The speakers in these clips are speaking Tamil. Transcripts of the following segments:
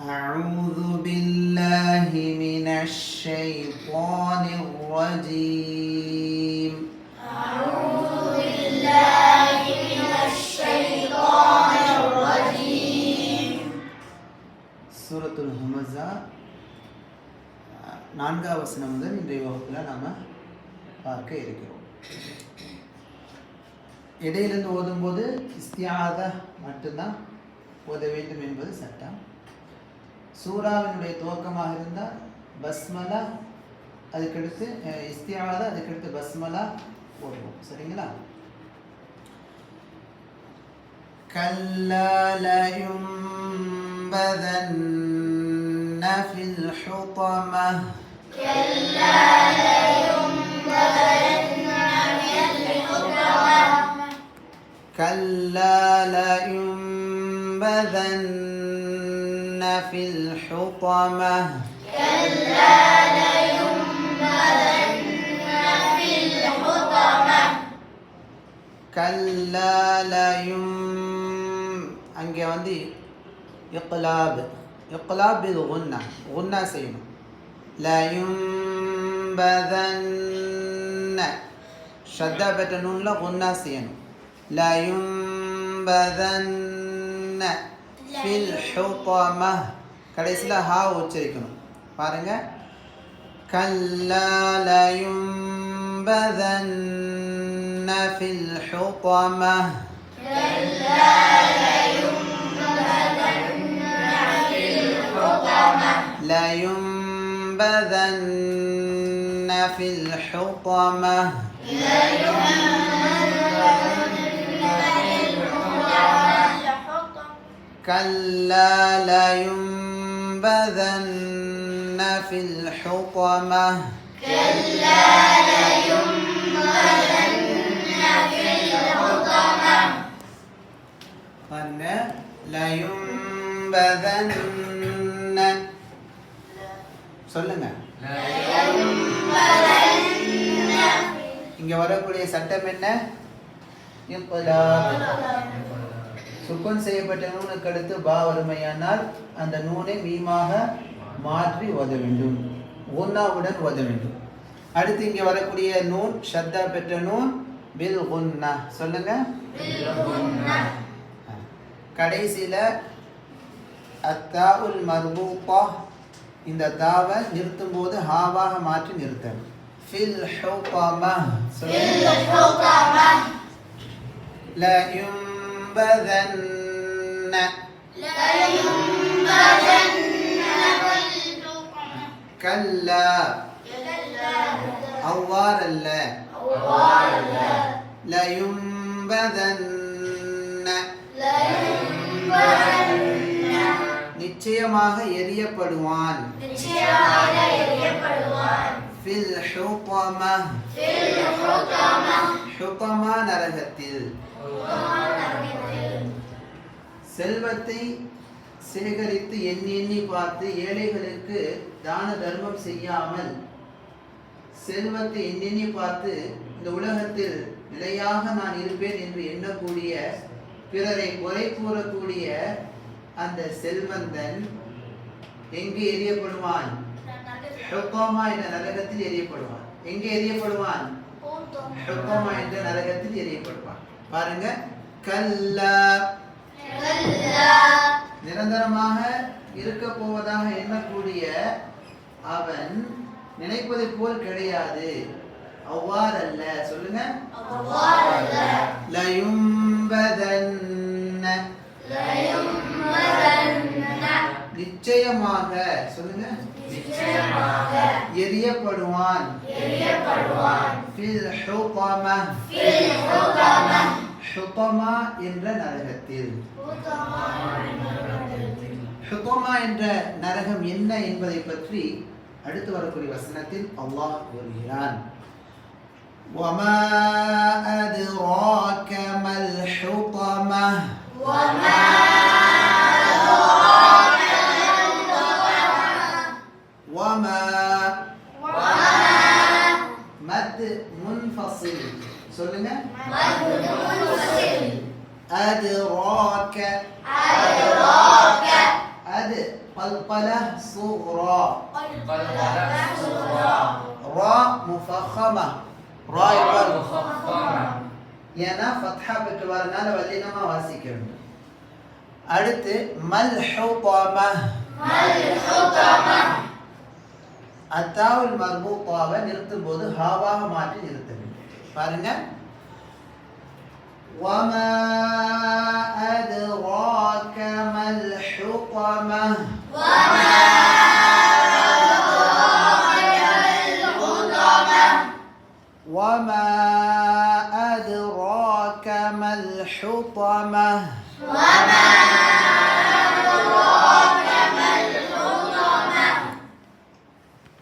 أعوذ بالله من الشيطان الرجيم أعوذ بالله من الشيطان الرجيم சூரத்துல் ஹுமஸா 4வது வசனம் முதல் இன்றைய வகுப்பில் நாம் பார்க்க இருக்கிறோம். இடையிலிருந்து ஓதும்போது இஸ்திஆதா மட்டும்தான் ஓத வேண்டும் என்பது சட்டம். சூராவினுடைய துவக்கமாக இருந்தால் பஸ்மலா, அதுக்கடுத்து இஸ்திஆதா, அதுக்கடுத்து பஸ்மலா ஓடுவோம். சரிங்களா? கல்லா லயும்பதன்ன ஃபில் ஹுதமஹ் كلا لينبذن في الحطمة كلا لينبذن في الحطمة كلا لينبذن في الحطمة كلا அங்கே வந்து இக்லாப் இது குன்னா செய்யணும். லயும்பதன்ன ஷத்தா பெற்ற நூனில் குன்னா செய்யணும். லயும்பதன்ன ஃபில் ஹுதமஹ் கடைசியில் ஹா உச்சரிக்கணும். பாருங்க, கல்லா லயும்பதன்ன ஃபில் ஹுதமஹ் كلا لينبذن في الحطمة لينبذن في الحطمة كلا لينبذن في الحطمة كلا لينبذن في الحطمة பாருங்க, லயும்பதன்ன சொல்லுங்க. இங்க வரக்கூடிய சட்டம் என்ன? இக்லாப். சுக்குன் செய்யப்பட்ட நூனுக்கு அடுத்து பா வறுமையானால் அந்த நூனை மீமாக மாற்றி ஓத வேண்டும், குன்னாவுடன் ஓத வேண்டும். அடுத்து இங்கே வரக்கூடிய நூன் ஷத்தா பெற்ற நூன் பில் குன்னா சொல்லுங்க. கடைசியில் அத்தாஉல் மர்பூத்தா, இந்த தாவை நிறுத்தும் போது ஹாவாக மாற்றி நிறுத்தணும். ஃபில் ஹுதமஹ் சொல்லுங்க. லயும்பதன்ன கல்லா அவ்வாறு அல்ல. லயும்பதன்ன நிச்சயமாக எரியப்படுவான். ஃபில் ஹுதமஹ் ஹுதமா நரகத்தில். செல்வத்தை சேகரித்து எண்ணி எண்ணி பார்த்து ஏழைகளுக்கு தான தர்மம் செய்யாமல் செல்வத்தை எண்ணி பார்த்து இந்த உலகத்தில் நிலையாக நான் இருப்பேன் என்று எண்ணக்கூடிய, பிறரை குறை கூறக்கூடிய அந்த செல்வந்தன் எங்கே எரியப்படுவான்? ஹுதமா என்ற நரகத்தில் எரியப்படுவான். எங்கே எரியப்படுவான்? ஹுதமா என்ற நரகத்தில் எரியப்படுவான். பாருங்க, கல்லா நிரந்தரமாக இருக்க போவதாக எண்ணக்கூடிய அவன் நினைப்பதை போல் கிடையாது, அவ்வாறல்ல. சொல்லுங்க. லயும்பதன்ன நிச்சயமாக சொல்லுங்க. எரியப்படுவான். ஃபில் ஹுதமஹ் ஹுதமா என்ற நரகத்தில். ஹுதமா என்ற நரகம் என்ன என்பதை பற்றி அடுத்து வரக்கூடிய வசனத்தில் அல்லாஹ் கூறுகிறான். وَمَا أَدْرَاكَ مَا الْحُطَمَةُ وَمَا مد منفصل சொல்லுங்க. أدراك قلقلة صغرى قلقلة صغرى راء مفخمة راء يقال مفخمة ஏன்னா ஃபத்ஹா பெற்று வரனால வல்லினமா வாசிக்க வேண்டும். அடுத்து மல்ஹுதமா மல்ஹுதமா அத்தாவுல் மர்பூத்தாவை நிறுத்தும் போது ஹாவாக மாற்றி நிறுத்த வேண்டும். பாருங்க وما أدراك ما الحطمة وما وما أدراك ما الحطمة وما أدراك ما الحطمة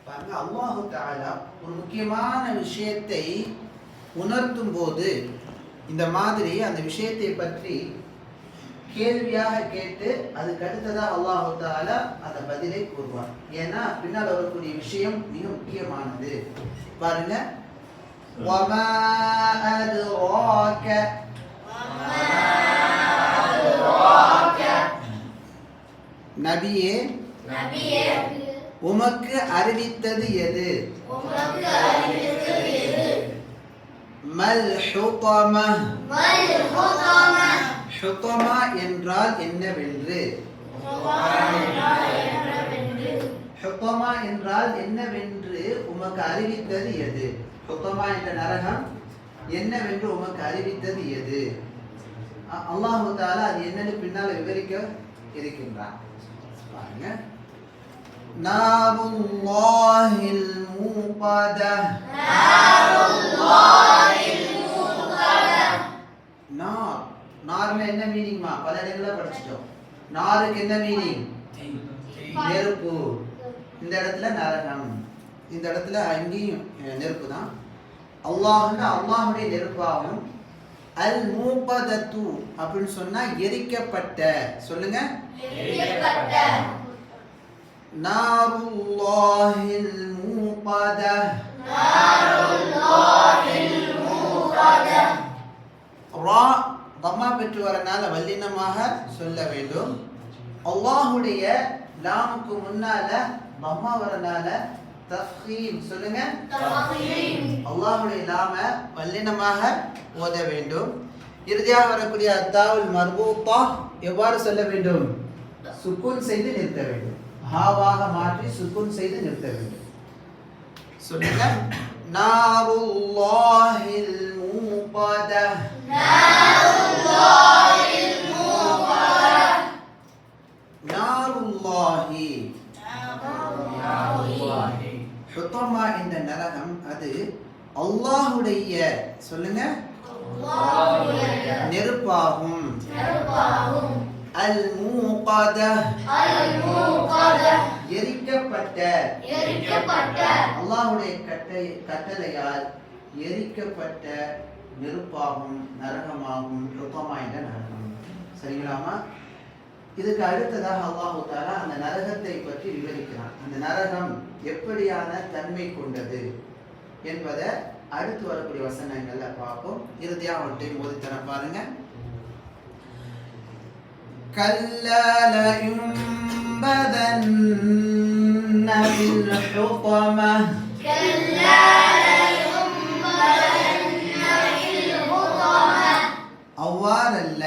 பாருங்க அல்லாஹ் தஆலா ஒரு முக்கியமான விஷயத்தை உணர்த்தும் போது இந்த மாதிரி அந்த விஷயத்தை பற்றி கேள்வியாக கேட்டு அதுக்கு அடுத்ததாக அல்லாஹ் தஆலா அந்த பதிலை கூறுவார். ஏன்னா பின்னால் வரக்கூடிய விஷயம் மிக முக்கியமானது. பாருங்க وما أدراك நபியே நபியே உமக்கு அறிவித்தது எது? உமக்கு அறிவித்தது எது? மல் ஹுதமா மல்ஹுதமா ஹுதமா என்றால் என்னவென்று ஹுதமா என்றால் என்னவென்று உமக்கு அறிவித்தது எது? ஹுதமா என்ற நரகம் என்னவென்று உமக்கு அறிவித்தது எது? அல்லாஹ் தஆலா அது என்னன்னு பின்னால் விவரிக்க இருக்கின்றான். பாருங்க நாருல்லாஹில் மூகதா நாருல்லாஹில் மூகதா நார் நார்னா என்ன மீனிங்மா? பல இடங்கள்ல படிச்சிட்டோம். நாருக்கு என்ன மீனிங்? நெருப்பு. இந்த இடத்துல நரகம், இந்த இடத்துல அங்கேயும் நெருப்பு தான். அல்லாஹ்னா அல்லாஹ்வுடைய நெருப்பாகும். அல் மூகதத்து அப்படின்னு சொன்னா எரிக்கப்பட்ட. சொல்லுங்க எரிக்கப்பட்ட நாருல்லாஹில் மூகதா நாருல்லாஹில் மூகதா ரா தம்மா பெற்று வரனால வல்லினமாக சொல்ல வேண்டும். அல்லாஹ்வுடைய லாமுக்கு முன்னால தம்மா வரனால தஃகீம். சொல்லுங்க தஃகீம் அல்லாஹ்வுடைய லாம வல்லினமாக ஓத வேண்டும். இறுதியாக வரக்கூடிய அத்தாவுல் மர்பூத்தா எவ்வாறு சொல்ல வேண்டும்? சுக்கூன் செய்து நிறுத்த வேண்டும். ஹாவாக மாற்றி சுக்கூன் செய்து நிறுத்த வேண்டும். சொல்லுங்க நாருல்லாஹில் மூகதா நாருல்லாஹில் மூகதா நாருல்லாஹி ஹுதமா என்ற நரகம் அது அல்லாஹ்வுடைய சொல்லுங்க நெருப்பாகும். நெருப்பாகும் அல் மூகதா அல் மூகதா எரிக்கப்பட்ட எரிக்கப்பட்ட அல்லாஹ்வுடைய கட்டளையால் எரிக்கப்பட்ட நெருப்பாகும், நரகமாகும் ஹுதமா என்ற நரகம். சரிங்களாமா? இதுக்கு அடுத்ததாக அல்லாஹ் தஆலா அந்த நரகத்தை பற்றி விவரிக்கிறான். அந்த நரகம் எப்படியான தன்மை கொண்டது என்பதை அடுத்து வரக்கூடிய வசனங்கள்ல பார்ப்போம். இறுதியாக ஒன்றை மோதித்தர பாருங்க. கல்லா லயும்பதன்ன ஃபில் ஹுதமா كلا لينبذن في الحطمة அவ்வாறல்ல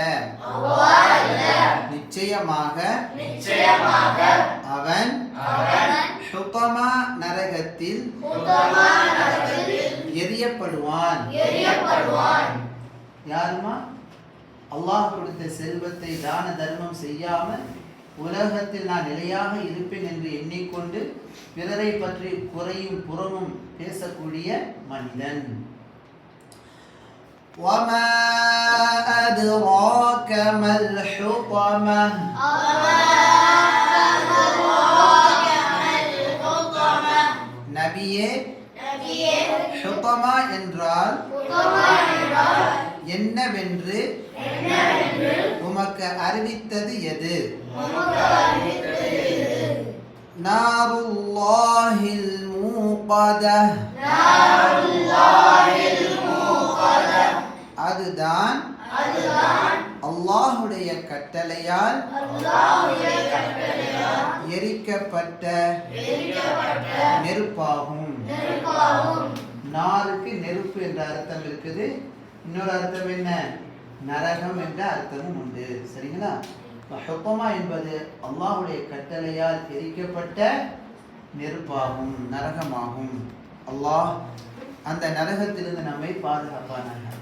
அவ்வாறல்ல நிச்சயமாக அவன் ஹுதமா நரகத்தில் ஹுதமா நரகத்தில் எரியப்படுவான். யாருமா? அல்லாஹ் கொடுத்த செல்வத்தை தான தர்மம் செய்யாமல் உலகத்தில் நான் நிலையாக இருப்பேன் என்று எண்ணிக்கொண்டு பிறரை பற்றி குறையும் புறமும் பேசக்கூடிய மனிதன். وَمَا أَدْرَاكَ مَا الْحُطَمَةُ நபியே ஹுதமா என்றால் என்னவென்று உமக்கு அறிவித்தது எது? நாருல்லாஹில் மூகதா அதுதான் அல்லாஹ்வுடைய கட்டளையால் அல்லாஹ்வுடைய கட்டளையால் எரிக்கப்பட்ட நெருப்பாகும். நெருப்பாகும். நாருக்கு நெருப்பு என்ற அர்த்தம் இருக்குது. இன்னொரு அர்த்தம் என்ன? நரகம் என்ற அர்த்தமும் உண்டு. சரிங்களா? ஹுத்தமா என்பது அல்லாஹ்வுடைய கட்டளையால் எரிக்கப்பட்ட நெருப்பாகும், நரகமாகும். அல்லாஹ் அந்த நரகத்திலிருந்து நம்மை பாதுகாப்பானாக.